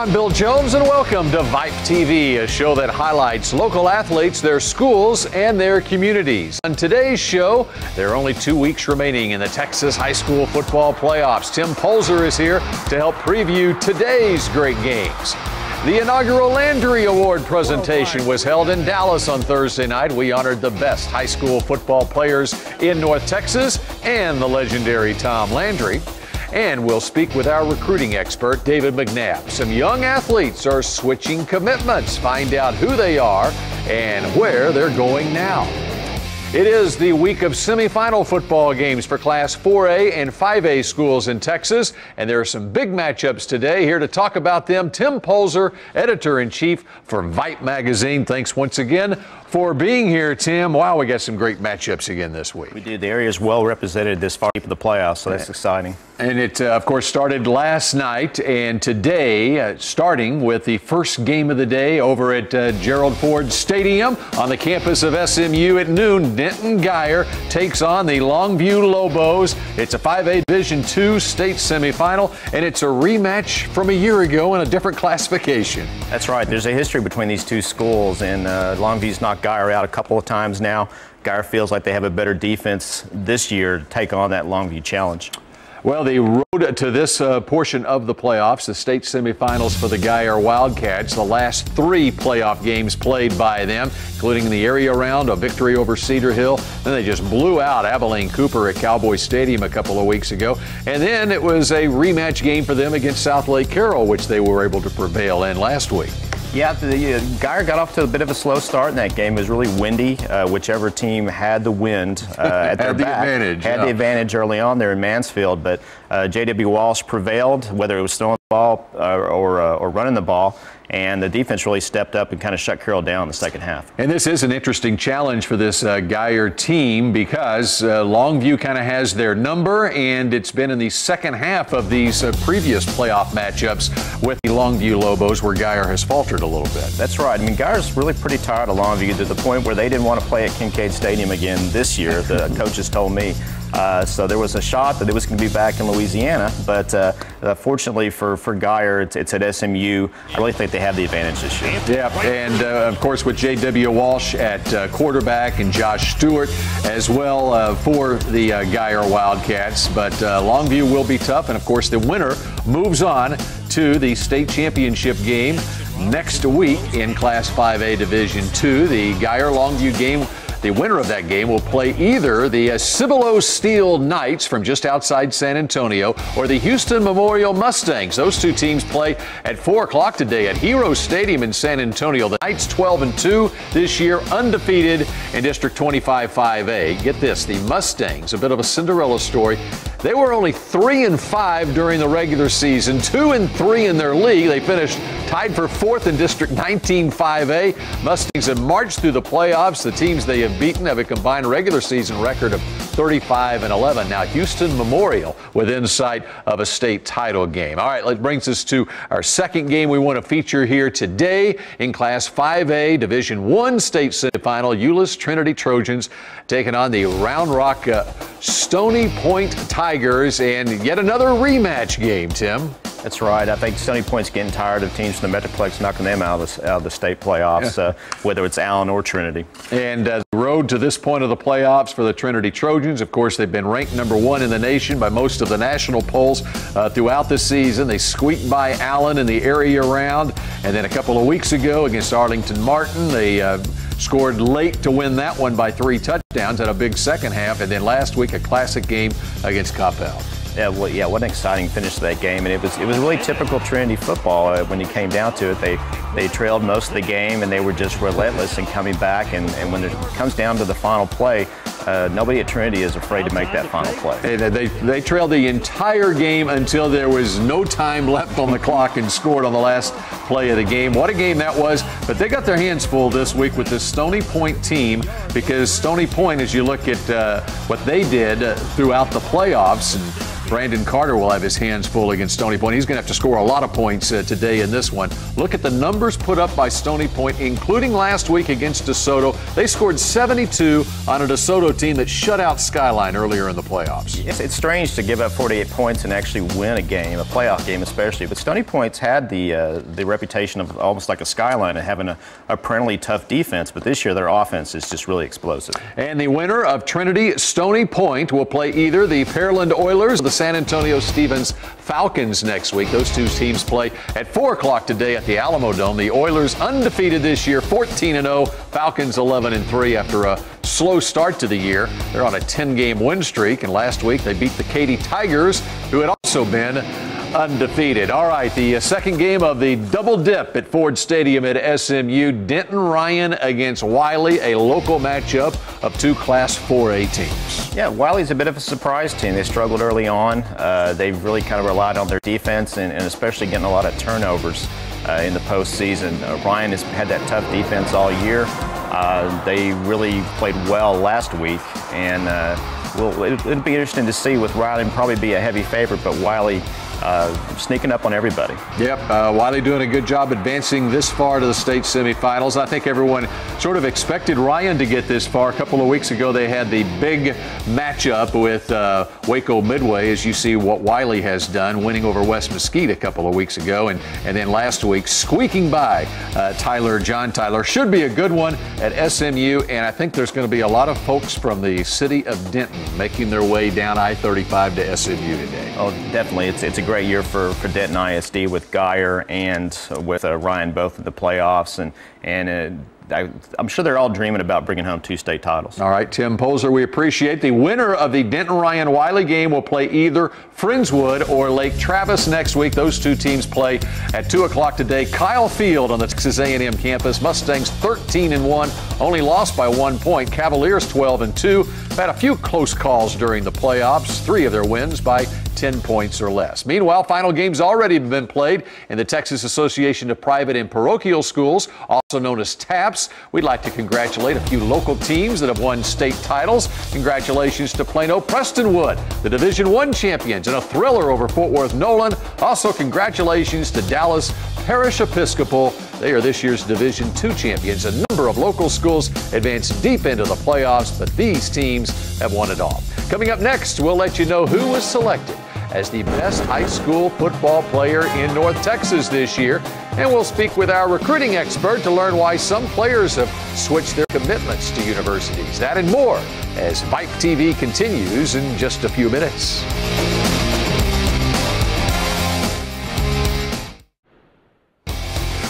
I'm Bill Jones, and welcome to VYPE TV, a show that highlights local athletes, their schools, and their communities. On today's show, there are only 2 weeks remaining in the Texas high school football playoffs. Tim Polzer is here to help preview today's great games. The inaugural Landry Award presentation was held in Dallas on Thursday night. We honored the best high school football players in North Texas and the legendary Tom Landry. And we'll speak with our recruiting expert, David McNabb. Some young athletes are switching commitments. Find out who they are and where they're going now. It is the week of semifinal football games for Class 4A and 5A schools in Texas, and there are some big matchups today. Here to talk about them, Tim Polzer, editor-in-chief for VYPE magazine. Thanks once again for being here, Tim. Wow, we got some great matchups again this week. We did. The area is well represented this far for the playoffs, so that's exciting. And it, of course, started last night and today, starting with the first game of the day over at Gerald Ford Stadium on the campus of SMU at noon. Denton Guyer takes on the Longview Lobos. It's a 5A Division II state semifinal, and it's a rematch from a year ago in a different classification. That's right. There's a history between these two schools, and Longview's knocked Guyer out a couple of times now. Guyer feels like they have a better defense this year to take on that Longview challenge. Well, the road to this portion of the playoffs, the state semifinals for the Guyer Wildcats, the last 3 playoff games played by them, including the area round, a victory over Cedar Hill. Then they just blew out Abilene Cooper at Cowboy Stadium a couple of weeks ago. And then it was a rematch game for them against South Lake Carroll, which they were able to prevail in last week. Yeah, Guyer got off to a bit of a slow start in that game. It was really windy. Whichever team had the wind at their back had the advantage early on there in Mansfield. But J.W. Walsh prevailed, whether it was throwing the ball or running the ball. And the defense really stepped up and kind of shut Carroll down in the second half. And this is an interesting challenge for this Guyer team because Longview kind of has their number, and it's been in the second half of these previous playoff matchups with the Longview Lobos where Guyer has faltered a little bit. That's right. I mean, Guyer's really pretty tired of Longview to the point where they didn't want to play at Kincaid Stadium again this year, the coaches told me. So there was a shot that it was going to be back in Louisiana, but fortunately for Guyer, it's at SMU. I really think they have the advantage this year. Yeah, and of course with J.W. Walsh at quarterback and Josh Stewart as well for the Guyer Wildcats. But Longview will be tough, and of course the winner moves on to the state championship game next week in Class 5A Division II. The Guyer-Longview game, the winner of that game will play either the Cibolo Steel Knights from just outside San Antonio or the Houston Memorial Mustangs. Those two teams play at 4 o'clock today at Hero Stadium in San Antonio. The Knights 12-2 this year, undefeated in District 25 5A. Get this, the Mustangs, a bit of a Cinderella story. They were only 3-5 during the regular season, 2-3 in their league. They finished tied for 4th in District 19 5A. Mustangs have marched through the playoffs. The teams they have beaten have a combined regular season record of 35-11. Now Houston Memorial within sight of a state title game. All right, that brings us to our second game we want to feature here today in Class 5A Division I state semifinal. Euless Trinity Trojans taking on the Round Rock Stony Point Tigers, and yet another rematch game, Tim. That's right. I think Stony Point's getting tired of teams from the Metroplex knocking them out of the state playoffs, whether it's Allen or Trinity. And the road to this point of the playoffs for the Trinity Trojans, of course, they've been ranked #1 in the nation by most of the national polls throughout the season. They squeaked by Allen in the area round, and then a couple of weeks ago against Arlington Martin, they scored late to win that one by 3 touchdowns, had a big second half, and then last week a classic game against Coppell. Yeah, well, yeah, what an exciting finish to that game, and it was really typical Trinity football when you came down to it. They trailed most of the game, and they were just relentless in coming back. And when it comes down to the final play, nobody at Trinity is afraid to make that final play. They trailed the entire game until there was no time left on the clock and scored on the last play of the game. What a game that was! But they got their hands full this week with the Stony Point team, because Stony Point, as you look at what they did throughout the playoffs, and Brandon Carter will have his hands full against Stony Point. He's going to have to score a lot of points today in this one. Look at the numbers put up by Stony Point, including last week against DeSoto. They scored 72 on a DeSoto team that shut out Skyline earlier in the playoffs. It's strange to give up 48 points and actually win a game, a playoff game especially. But Stony Point's had the reputation of almost like a Skyline and having a perennially tough defense. But this year their offense is just really explosive. And the winner of Trinity Stony Point will play either the Pearland Oilers or the San Antonio Stevens Falcons next week. Those two teams play at 4 o'clock today at the Alamo Dome. The Oilers undefeated this year, 14-0. Falcons 11-3 after a slow start to the year. They're on a 10-game win streak, and last week they beat the Katy Tigers, who had also been undefeated. All right, the second game of the double dip at Ford Stadium at SMU. Denton Ryan against Wiley, a local matchup of two Class 4A teams. Yeah, Wiley's a bit of a surprise team. They struggled early on. They've really kind of relied on their defense and especially getting a lot of turnovers in the postseason. Ryan has had that tough defense all year. They really played well last week, and it'll be interesting to see with Wiley probably be a heavy favorite, but Wiley sneaking up on everybody. Yep, Wiley doing a good job advancing this far to the state semifinals. I think everyone sort of expected Ryan to get this far. A couple of weeks ago, they had the big matchup with Waco Midway, as you see what Wiley has done, winning over West Mesquite a couple of weeks ago, and then last week squeaking by John Tyler. Should be a good one at SMU, and I think there's going to be a lot of folks from the city of Denton making their way down I-35 to SMU today. Oh, definitely. It's a great year for Denton ISD with Geyer and with Ryan both in the playoffs, and I'm sure they're all dreaming about bringing home 2 state titles. All right, Tim Poser, we appreciate. The winner of the Denton Ryan Wiley game will play either Friendswood or Lake Travis next week. Those two teams play at 2 o'clock today. Kyle Field on the Texas A&M campus. Mustangs 13-1, only lost by 1 point. Cavaliers 12-2. Had a few close calls during the playoffs. 3 of their wins by 10 points or less. Meanwhile, final games already have been played in the Texas Association of Private and Parochial Schools, also known as TAPS. We'd like to congratulate a few local teams that have won state titles. Congratulations to Plano Prestonwood, the Division I champions, and a thriller over Fort Worth Nolan. Also, congratulations to Dallas Parish Episcopal. They are this year's Division II champions. A number of local schools advanced deep into the playoffs, but these teams have won it all. Coming up next, we'll let you know who was selected as the best high school football player in North Texas this year. And we'll speak with our recruiting expert to learn why some players have switched their commitments to universities. That and more as VYPE TV continues in just a few minutes.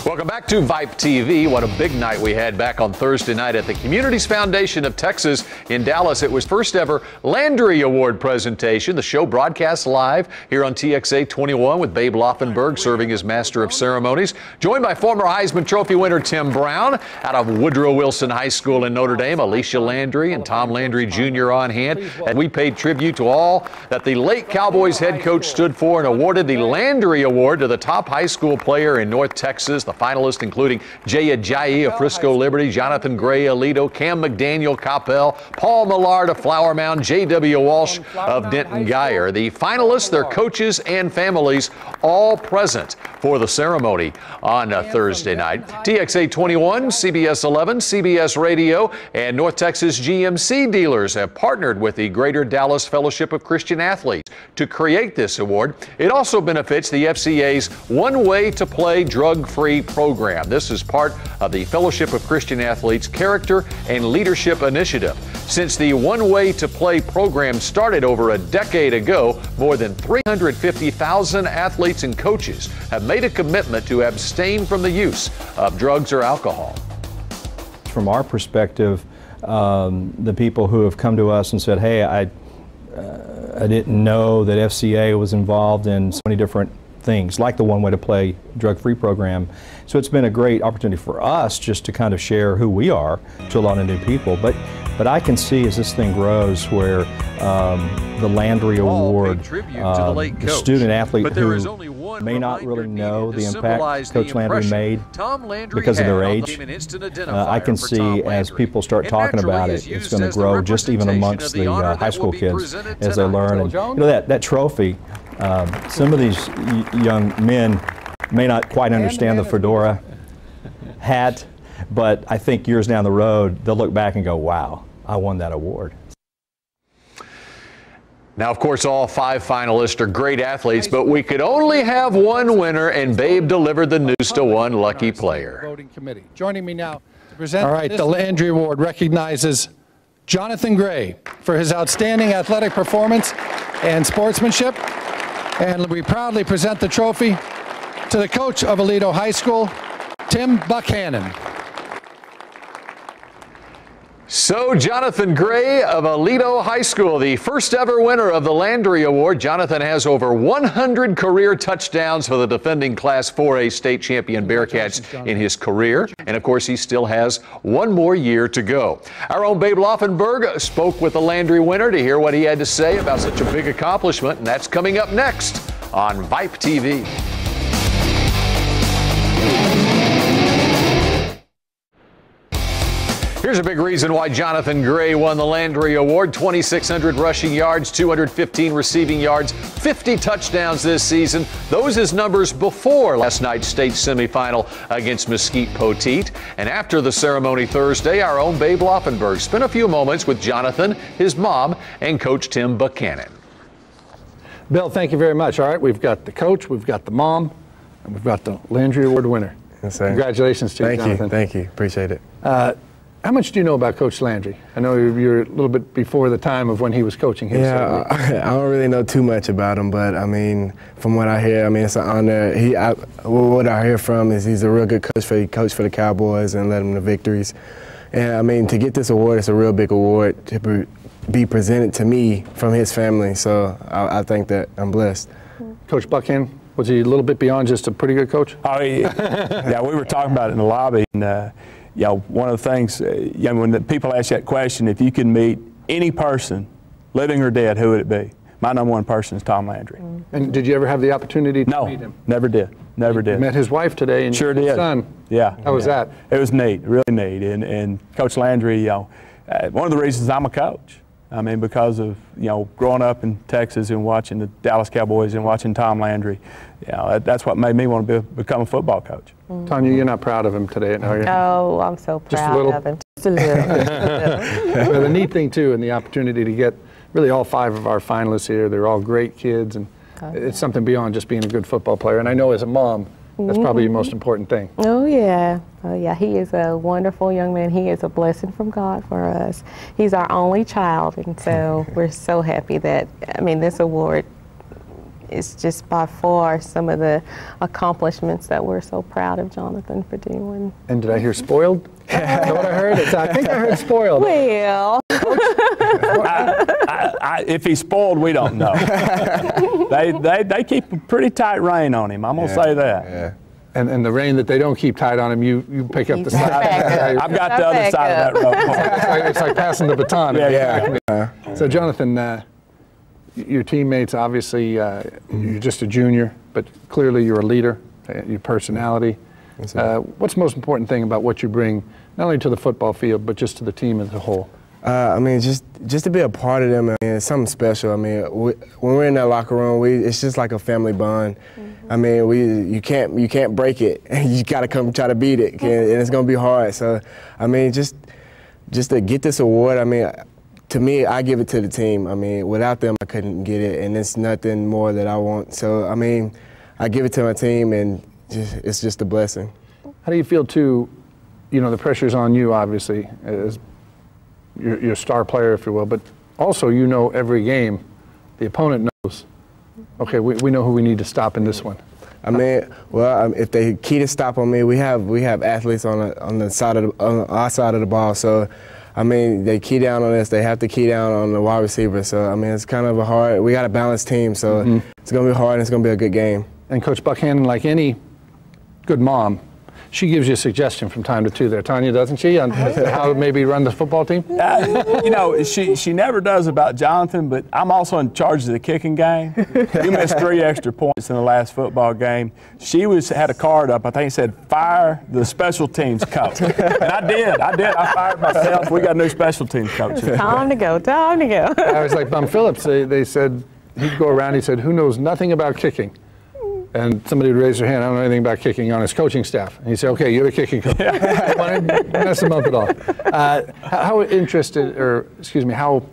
Welcome back to VYPE TV. What a big night we had back on Thursday night at the Communities Foundation of Texas in Dallas. It was first ever Landry Award presentation. The show broadcast live here on TXA 21 with Babe Laufenberg serving as Master of Ceremonies. Joined by former Heisman Trophy winner Tim Brown out of Woodrow Wilson High School in Notre Dame, Alicia Landry and Tom Landry Jr. on hand. And we paid tribute to all that the late Cowboys head coach stood for and awarded the Landry Award to the top high school player in North Texas. The finalists including Jay Ajayi of Frisco Liberty, Jonathan Gray, Alito, Cam McDaniel, Coppell, Paul Millard of Flower Mound, J.W. Walsh of Denton Geyer. The finalists, their coaches and families all present for the ceremony on Thursday night. TXA 21, CBS 11, CBS Radio, and North Texas GMC dealers have partnered with the Greater Dallas Fellowship of Christian Athletes to create this award. It also benefits the FCA's One Way to Play Drug-Free program. This is part of the Fellowship of Christian Athletes Character and Leadership Initiative. Since the One Way to Play program started over a decade ago, more than 350,000 athletes and coaches have made a commitment to abstain from the use of drugs or alcohol. From our perspective, the people who have come to us and said, hey, I didn't know that FCA was involved in so many different things, like the One Way to Play drug-free program. So it's been a great opportunity for us just to kind of share who we are to a lot of new people. But I can see as this thing grows where the Landry Award, to the late coach, student athlete but there who is only one may not really know the impact Coach Landry made because of their age. I can see as people start talking about it, it's going to grow just even amongst the high school kids as they learn. And you know, that trophy, some of these young men may not quite understand the fedora hat, but I think years down the road, they'll look back and go, wow, I won that award. Now, of course, all 5 finalists are great athletes, but we could only have one winner, and Babe delivered the news to one lucky player. Voting committee. Joining me now to present. All right, the Landry Award recognizes Jonathan Gray for his outstanding athletic performance and sportsmanship, and we proudly present the trophy to the coach of Aledo High School, Tim Buchanan. So Jonathan Gray of Aledo High School, the first ever winner of the Landry Award. Jonathan has over 100 career touchdowns for the defending Class 4A state champion Bearcats in his career. And of course, he still has one more year to go. Our own Babe Laufenberg spoke with the Landry winner to hear what he had to say about such a big accomplishment. And that's coming up next on VYPE TV. Here's a big reason why Jonathan Gray won the Landry Award. 2,600 rushing yards, 215 receiving yards, 50 touchdowns this season. Those his numbers before last night's state semifinal against Mesquite Poteet. And after the ceremony Thursday, our own Babe Laufenberg spent a few moments with Jonathan, his mom, and Coach Tim Buchanan. Bill, thank you very much. All right, we've got the coach, we've got the mom, and we've got the Landry Award winner. Yes, sir. Congratulations to you, Jonathan. Thank you. Appreciate it. How much do you know about Coach Landry? I know you're a little bit before the time of when he was coaching here. Yeah, I don't really know too much about him, but I mean, from what I hear, I mean, it's an honor. What I hear from is he's a real good coach. He coached for the Cowboys and led them to victories. And I mean, to get this award, it's a real big award to be presented to me from his family. So I think that I'm blessed. Coach Buchanan, was he a little bit beyond just a pretty good coach? Oh, yeah, we were talking about it in the lobby. And, you know, one of the things, when the people ask that question, if you could meet any person, living or dead, who would it be? My number one person is Tom Landry. And did you ever have the opportunity to meet him? Never did. Never did. Met his wife today and sure his did. son. Yeah. How was that? It was neat, really neat. And Coach Landry, you know, one of the reasons I'm a coach, I mean, because of, you know, growing up in Texas and watching the Dallas Cowboys and watching Tom Landry, you know, that's what made me want to become a football coach. Tanya, you're not proud of him today, are you? Oh, I'm so proud of him. Just a little. Well, the neat thing, too, and the opportunity to get really all 5 of our finalists here, they're all great kids, and it's something beyond just being a good football player. And I know as a mom, that's probably the most important thing. Oh, yeah. Oh, yeah. He is a wonderful young man. He is a blessing from God for us. He's our only child, and so we're so happy that, I mean, this award is just by far some of the accomplishments that we're so proud of Jonathan for doing. And did I hear spoiled? Is that what I heard? I think I heard spoiled. Well. If he's spoiled, we don't know. they keep a pretty tight rein on him. I'm going to say that. Yeah. And the rein that they don't keep tight on him, you pick up the side. I've got the other side of that rope. It's like passing the baton. Yeah. So, Jonathan, your teammates, obviously, you're just a junior, but clearly you're a leader, your personality. What's the most important thing about what you bring, not only to the football field, but just to the team as a whole? I mean, just to be a part of them, I mean, it's something special. I mean, when we're in that locker room, it's just like a family bond. I mean, you can't break it. You got to come try to beat it, and it's going to be hard. So, I mean, just to get this award, I mean, to me, I give it to the team. I mean, without them, I couldn't get it, and it's nothing more that I want. So, I mean, I give it to my team, and it's just a blessing. How do you feel, too, you know, the pressure's on you, obviously, as you're a star player, if you will, but also you know every game, the opponent knows, okay, we know who we need to stop in this one. I mean, well, if they key to stop on me, we have athletes on our side of the ball, so I mean, they key down on us. They have to key down on the wide receiver. So, I mean, it's kind of a hard – we got a balanced team, so it's going to be hard and it's going to be a good game. And Coach Buchanan, like any good mom, She gives you a suggestion from time to time there, Tanya, doesn't she, on how to maybe run the football team? You know, she never does about Jonathan, but I'm also in charge of the kicking game. You missed 3 extra points in the last football game. She had a card up, I think it said, fire the special teams coach. And I did. I fired myself. We got a new special teams coach. Time to go. I was like Bum Phillips. They said, he'd go around, he said, who knows nothing about kicking? And somebody would raise their hand, I don't know anything about kicking, on his coaching staff. And he'd say, okay, you're the kicking coach. I want to mess him up at all. How interested, or excuse me, how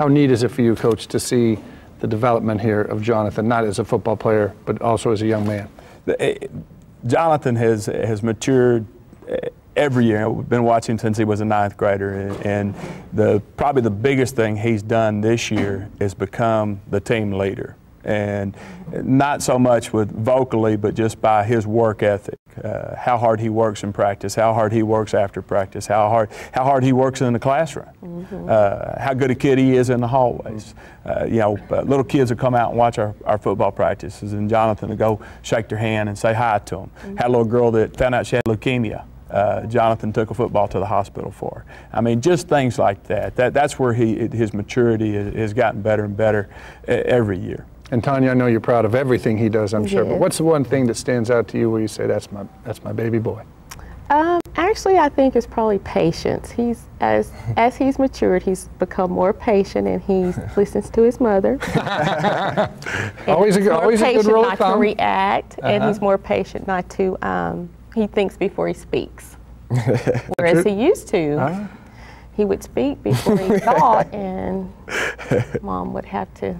neat is it for you, Coach, to see the development here of Jonathan, not as a football player, but also as a young man? Jonathan has matured every year. We've been watching since he was a 9th grader, and probably the biggest thing he's done this year is become the team leader. And not so much with vocally, but just by his work ethic, how hard he works in practice, how hard he works after practice, how hard he works in the classroom, how good a kid he is in the hallways. You know, little kids will come out and watch our football practices, and Jonathan will go shake their hand and say hi to them. Had a little girl that found out she had leukemia. Jonathan took a football to the hospital for her. I mean, just things like that. That's where his maturity has gotten better and better every year. And Tanya, I know you're proud of everything he does, I'm sure. But what's the one thing that stands out to you where you say, that's my baby boy? Actually, I think it's probably patience. As he's matured, he's become more patient, and he listens to his mother. always a good rule of thumb. Not to react, and he's more patient not to. He thinks before he speaks, whereas he used to. He would speak before he thought, and Mom would have to.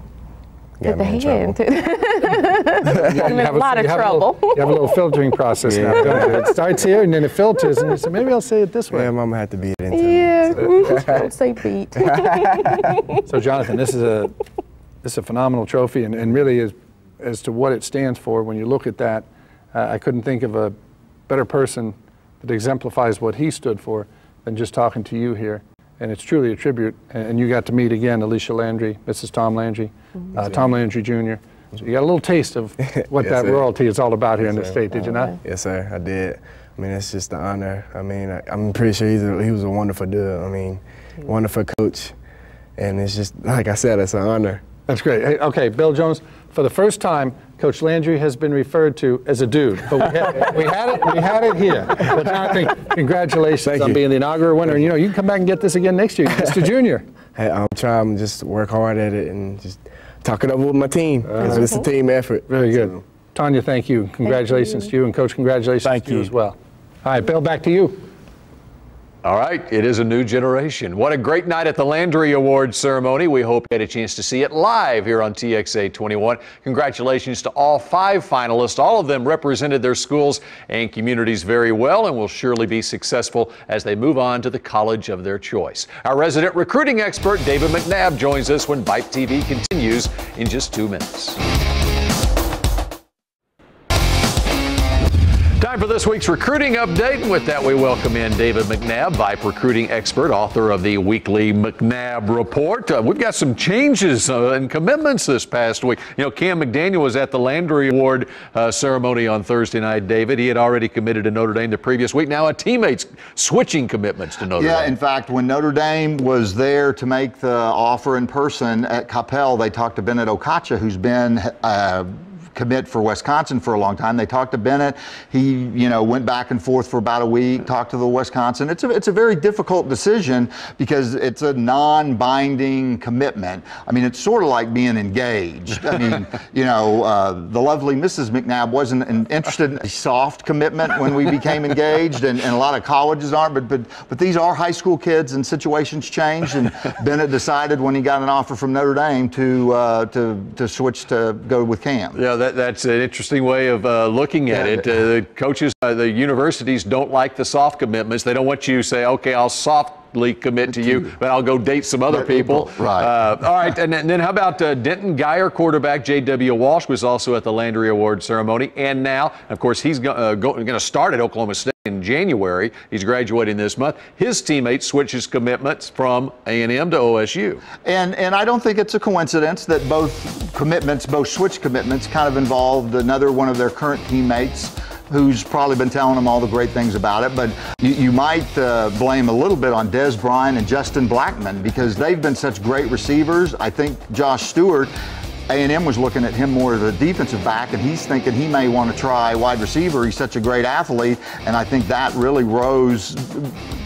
Get the hand. I'm in a lot of trouble. You have a little filtering process now, don't you? It starts here and then it filters, and you say, maybe I'll say it this way. Yeah, Mama had to beat it into it. Don't say beat. So, Jonathan, this is a phenomenal trophy, and really as to what it stands for, when you look at that, I couldn't think of a better person that exemplifies what he stood for than just talking to you here. And it's truly a tribute. And you got to meet again Alicia Landry, Mrs. Tom Landry, Tom Landry Jr. So you got a little taste of what that royalty is all about here in the state, did you not? Yes, sir, I did. I mean, it's just an honor. I mean, I'm pretty sure he was a wonderful dude. I mean, wonderful coach. And it's just, like I said, it's an honor. That's great. Hey, okay, Bill Jones, for the first time, Coach Landry has been referred to as a dude, but we had it here. But Jonathan, congratulations on being the inaugural winner. And you know, you can come back and get this again next year, Mr. Junior. Hey, I'm trying to just work hard at it and just talk it over with my team. It's a team effort. Very good. So. Tanya, thank you. Congratulations to you, and Coach, congratulations to you as well. All right, Bill, back to you. All right, it is a new generation. What a great night at the Landry Awards ceremony. We hope you had a chance to see it live here on TXA 21. Congratulations to all 5 finalists. All of them represented their schools and communities very well and will surely be successful as they move on to the college of their choice. Our resident recruiting expert, David McNabb, joins us when VYPE TV continues in just 2 minutes. Time for this week's recruiting update, and with that we welcome in David McNabb, VYPE recruiting expert, author of the weekly McNabb Report. We've got some changes and commitments this past week. You know, Cam McDaniel was at the Landry Award ceremony on Thursday night, David. He had already committed to Notre Dame the previous week. Now a teammate's switching commitments to Notre Dame. Yeah, in fact, when Notre Dame was there to make the offer in person at Capel, they talked to Bennett Okacha, who's been commit for Wisconsin for a long time. They talked to Bennett. He, went back and forth for about a week, talked to the Wisconsin. It's a very difficult decision because it's a non-binding commitment. I mean, it's sort of like being engaged. I mean, the lovely Mrs. McNabb wasn't interested in a soft commitment when we became engaged, and a lot of colleges aren't, but these are high school kids and situations changed, and Bennett decided when he got an offer from Notre Dame to switch to go with Cam. Yeah, that's an interesting way of looking at it. The coaches, the universities don't like the soft commitments. They don't want you to say, okay, I'll softly commit to you, but I'll go date some other people. Right. All right, and then how about Denton Geyer, quarterback J.W. Walsh was also at the Landry Award ceremony, and now, of course, he's going to start at Oklahoma State in January. He's graduating this month. His teammate switches commitments from A&M to OSU. And I don't think it's a coincidence that both switch commitments kind of involved another one of their current teammates who's probably been telling them all the great things about it, but you might blame a little bit on Des Bryant and Justin Blackmon because they've been such great receivers. I think Josh Stewart, A&M was looking at him more as a defensive back, and he's thinking he may want to try wide receiver. He's such a great athlete, and I think that really rose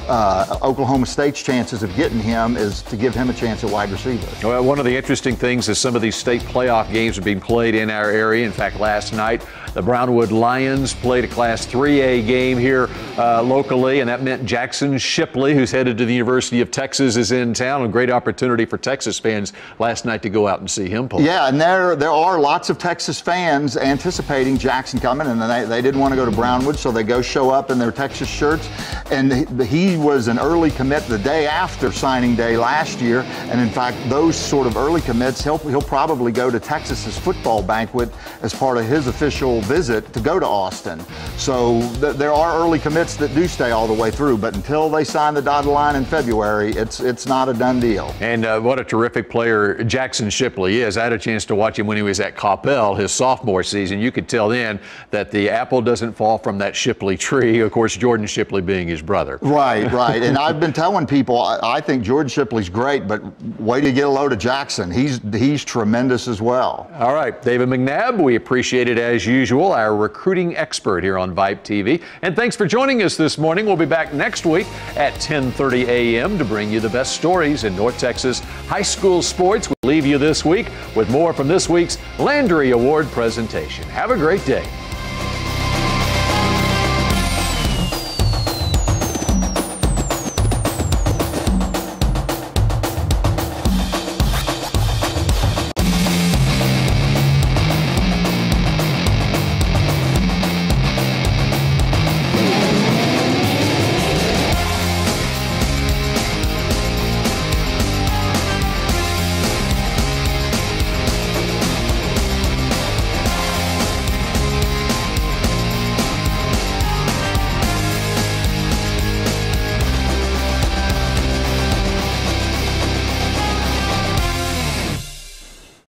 Oklahoma State's chances of getting him is to give him a chance at wide receiver. Well, one of the interesting things is some of these state playoff games are being played in our area. In fact, last night, the Brownwood Lions played a Class 3A game here locally, and that meant Jackson Shipley, who's headed to the University of Texas, is in town. A great opportunity for Texas fans last night to go out and see him play. Yeah, and there are lots of Texas fans anticipating Jackson coming, and they didn't want to go to Brownwood, so they go show up in their Texas shirts. And he was an early commit the day after signing day last year, and in fact, those sort of early commits, he'll probably go to Texas's football banquet as part of his official visit to go to Austin. So there are early commits that do stay all the way through, but until they sign the dotted line in February, it's not a done deal. And what a terrific player Jackson Shipley is. I had a chance to watch him when he was at Coppell his sophomore season. You could tell then that the apple doesn't fall from that Shipley tree. Of course, Jordan Shipley being his brother. Right. And I've been telling people I think Jordan Shipley's great, but wait to get a load of Jackson. He's tremendous as well. All right, David McNabb, we appreciate it as usual, our recruiting expert here on VYPE TV. And thanks for joining us this morning. We'll be back next week at 10:30 a.m. to bring you the best stories in North Texas high school sports. We'll leave you this week with more from this week's Landry Award presentation. Have a great day.